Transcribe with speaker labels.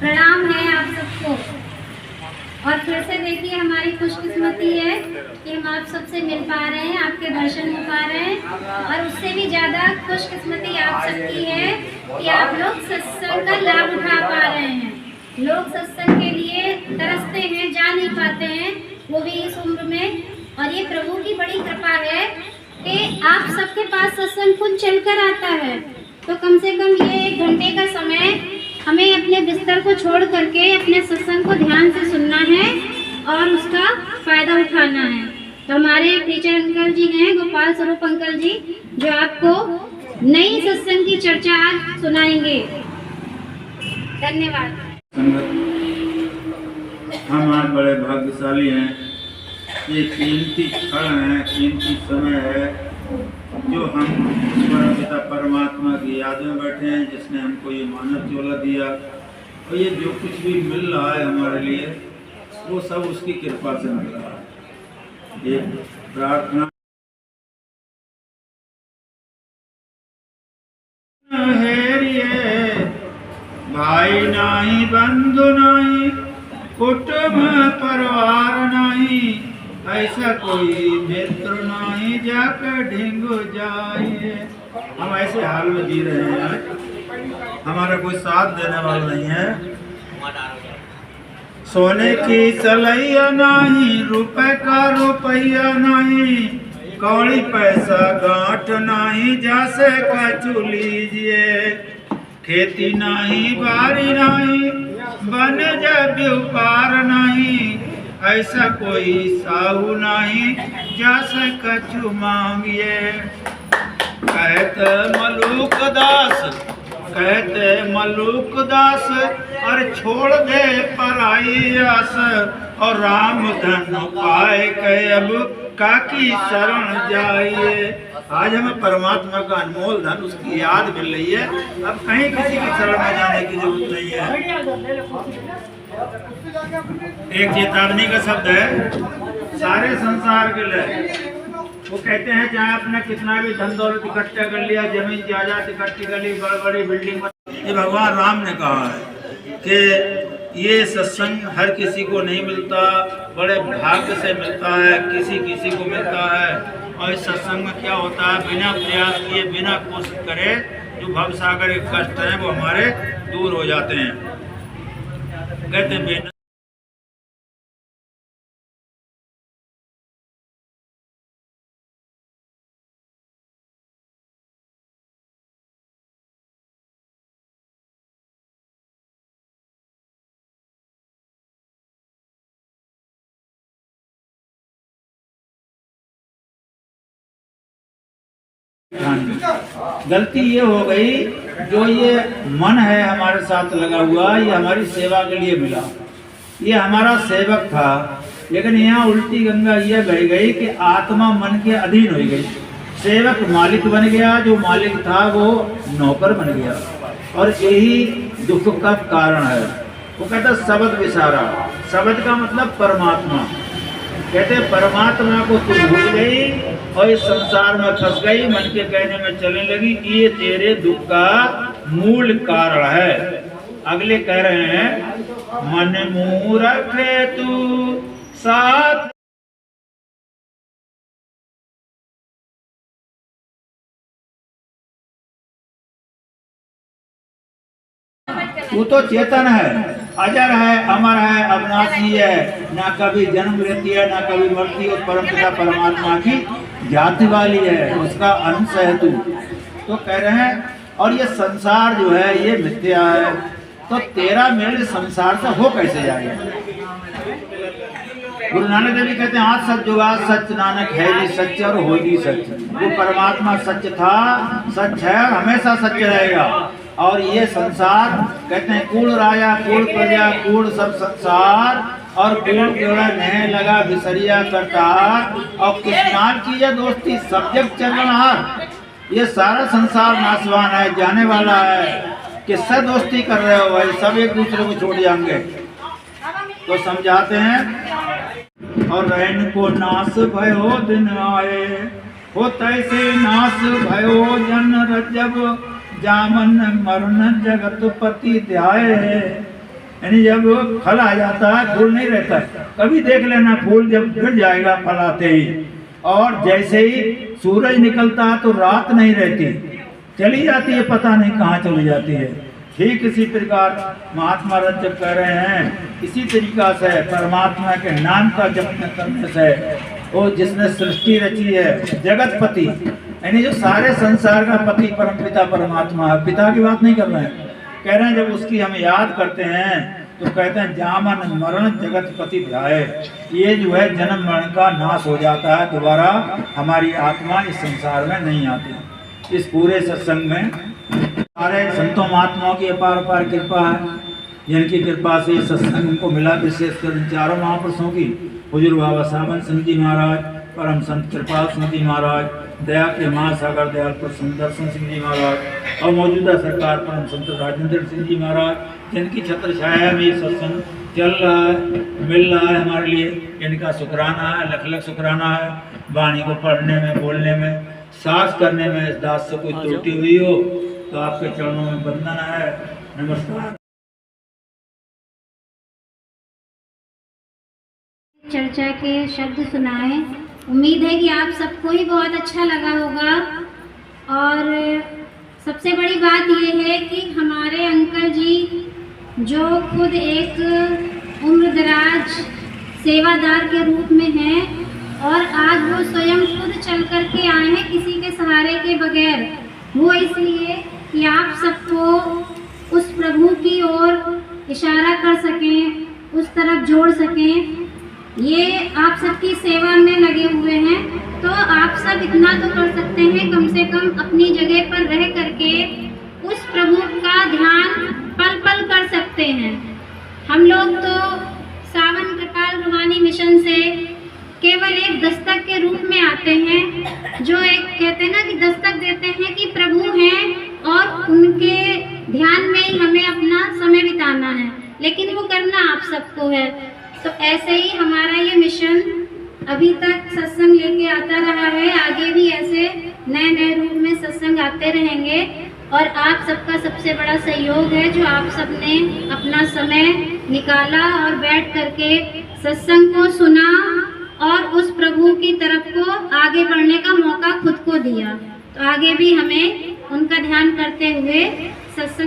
Speaker 1: प्रणाम है आप सबको। और फिर से देखिए हमारी खुशकिस्मती है कि हम आप सबसे मिल पा रहे हैं, आपके दर्शन हो पा रहे हैं। और उससे भी ज़्यादा खुशकिस्मती आप सबकी है कि आप लोग सत्संग का लाभ उठा पा रहे हैं। लोग सत्संग के लिए तरसते हैं, जा नहीं पाते हैं, वो भी इस उम्र में। और ये प्रभु की बड़ी कृपा है कि आप सबके पास सत्संग खुद चलकर आता है। तो कम से कम ये 1 घंटे का समय हमें अपने बिस्तर को छोड़ करके अपने सत्संग को ध्यान से सुनना है और उसका फायदा उठाना है। तो हमारे टीचर अंकल जी हैं, गोपाल स्वरूप अंकल जी, जो आपको नई सत्संग की चर्चा आज सुनाएंगे। धन्यवाद।
Speaker 2: हम आज बड़े भाग्यशाली हैं। ये कीमती क्षण है, कीमती समय है जो हम ईश्वर पिता परमात्मा की याद में बैठे हैं, जिसने हमको ये मानव चोला दिया। और ये जो कुछ भी मिल रहा है हमारे लिए, वो सब उसकी कृपा से मिल रहा है। ये प्रार्थना है, भाई नहीं, बंधु नहीं, कुटुंब परिवार नहीं, ऐसा कोई मित्र नहीं जाकर ढिंगो जाए। हम ऐसे हाल में जी रहे हैं, हमारा कोई साथ देने वाला नहीं है। सोने की सलैया नहीं, रुपए का रुपया नहीं, कौड़ी पैसा गांठ नहीं, जैसे कचू लीजिए। खेती नहीं, बारी नहीं, बन जब व्यापार नहीं, ऐसा कोई साहू नहीं, जैसे कछु मांगिए। कहते मलूक दास और छोड़ दे पराई आस, और राम धन पाए के अब काकी शरण जाइए। आज हमें परमात्मा का अनमोल धन, उसकी याद मिल रही है। अब कहीं किसी की शरण में जाने की जरूरत नहीं है। एक चेतावनी का शब्द है सारे संसार के लिए। वो कहते हैं चाहे आपने कितना भी धन दौलत इकट्ठा कर लिया, जमीन जायदाद इकट्ठी कर ली, बड़ी बड़ी बिल्डिंग, ये भगवान राम ने कहा है कि ये सत्संग हर किसी को नहीं मिलता, बड़े भाग्य से मिलता है, किसी किसी को मिलता है। और इस सत्संग में क्या होता है, बिना प्रयास किए, बिना कोशिश करे, जो भवसागर के कष्ट हैं वो हमारे दूर हो जाते हैं। कहते हैं गलती ये हो गई, जो ये मन है हमारे साथ लगा हुआ, ये हमारी सेवा के लिए मिला, ये हमारा सेवक था। लेकिन यहाँ उल्टी गंगा ये बह गई कि आत्मा मन के अधीन हो गई। सेवक मालिक बन गया, जो मालिक था वो नौकर बन गया, और यही दुख का कारण है। वो कहता शब्द विसारा, शब्द का मतलब परमात्मा। कहते परमात्मा को तू भूल गई और इस संसार में फंस गई, मन के कहने में चलने लगी, ये तेरे दुख का मूल कारण है। अगले कह रहे हैं मन मूरख तू साथ, वो तो चेतन है, अजर है, अमर है, अविनाशी है, ना कभी जन्म लेती है ना कभी मरती है। परमपिता परमात्मा की जाति वाली है, उसका अंश है तू। तो कह रहे हैं और ये संसार जो है ये मिथ्या है, तो तेरा मेल संसार से हो कैसे जाएगा। गुरु नानक देव जी कहते हैं आज सच जुगा सच नानक है भी सच और हो भी सच। वो परमात्मा सच था, सच है, हमेशा सच रहेगा। और ये संसार कहते हैं कूड़ राजा कूड़ प्रजा कूड़ सब संसार, और कूड़ केवड़ा नहीं लगा बिसरिया करतार, और किसनार की ये दोस्ती सब जग चलनहार। ये सारा संसार नासवान है, जाने वाला है। किससे दोस्ती कर रहे हो भाई, सब एक दूसरे को छोड़ जाएंगे। तो समझाते हैं और रहन को नाश भयो दिन आए, हो तैसे नाश भयो जन रजब, जामन मरण जगत पति ध्याए। यानी जब फल आ जाता है फूल नहीं रहता है। कभी देख लेना फूल जब गिर जाएगा फल आते ही, और जैसे ही सूरज निकलता है तो रात नहीं रहती, चली जाती है, पता नहीं कहाँ चली जाती है। ठीक इसी प्रकार महात्मा रथ जब कह रहे हैं, इसी तरीका से परमात्मा के नाम का जप करने से वो जिसने सृष्टि रची है जगतपति, यानी जो सारे संसार का पति परमपिता परमात्मा है, पिता की बात नहीं कर रहे हैं, कह रहे हैं जब उसकी हम याद करते हैं तो कहते हैं जामन मरण जगतपति ध्याए, ये जो है जन्म मरण का नाश हो जाता है, दोबारा हमारी आत्मा इस संसार में नहीं आती। इस पूरे सत्संग में सारे संतों महात्माओं की अपार अपार कृपा है, जिनकी कृपा से सत्संग को मिला, विशेषकर इन चारों महापुरुषों की, हुजूर बाबा सावन सिंह जी महाराज, परम संत कृपाल सिंह जी महाराज, दया के महासागर दयाल सुंदरसन सिंह जी महाराज, और मौजूदा सरकार परम संत राजेंद्र सिंह जी महाराज, जिनकी छत्र छाया में ये सत्संग चल रहा है, मिल रहा है हमारे लिए, इनका शुक्राना है, लख लख शुक्राना है। वाणी को पढ़ने में, बोलने में, सांस करने में इस दास से कोई त्रुटि हुई हो तो आपके चरणों में वंदन है। नमस्कार।
Speaker 1: चर्चा के शब्द सुनाए, उम्मीद है कि आप सबको ही बहुत अच्छा लगा होगा। और सबसे बड़ी बात यह है कि हमारे अंकल जी जो खुद एक उम्रदराज सेवादार के रूप में हैं, और आज वो स्वयं खुद चल कर के आए हैं किसी के सहारे के बगैर, वो इसलिए कि आप सबको उस प्रभु की ओर इशारा कर सकें, उस तरफ जोड़ सकें। ये आप सबकी सेवा में लगे हुए हैं, तो आप सब इतना तो कर सकते हैं, कम से कम अपनी जगह पर रह करके उस प्रभु का ध्यान पल पल कर सकते हैं। हम लोग तो सावन कृपाल रूहानी मिशन से केवल एक दस्तक के रूप में आते हैं, जो एक कहते हैं ना कि दस्तक देते हैं कि प्रभु हैं और उनके ध्यान में ही हमें अपना समय बिताना है, लेकिन वो करना आप सबको है। तो ऐसे ही हमारा ये मिशन अभी तक सत्संग लेके आता रहा है, आगे भी ऐसे नए नए रूप में सत्संग आते रहेंगे। और आप सबका सबसे बड़ा सहयोग है जो आप सबने अपना समय निकाला और बैठ करके सत्संग को सुना और उस प्रभु की तरफ को आगे बढ़ने का मौका खुद को दिया। तो आगे भी हमें उनका ध्यान करते हुए सत्संग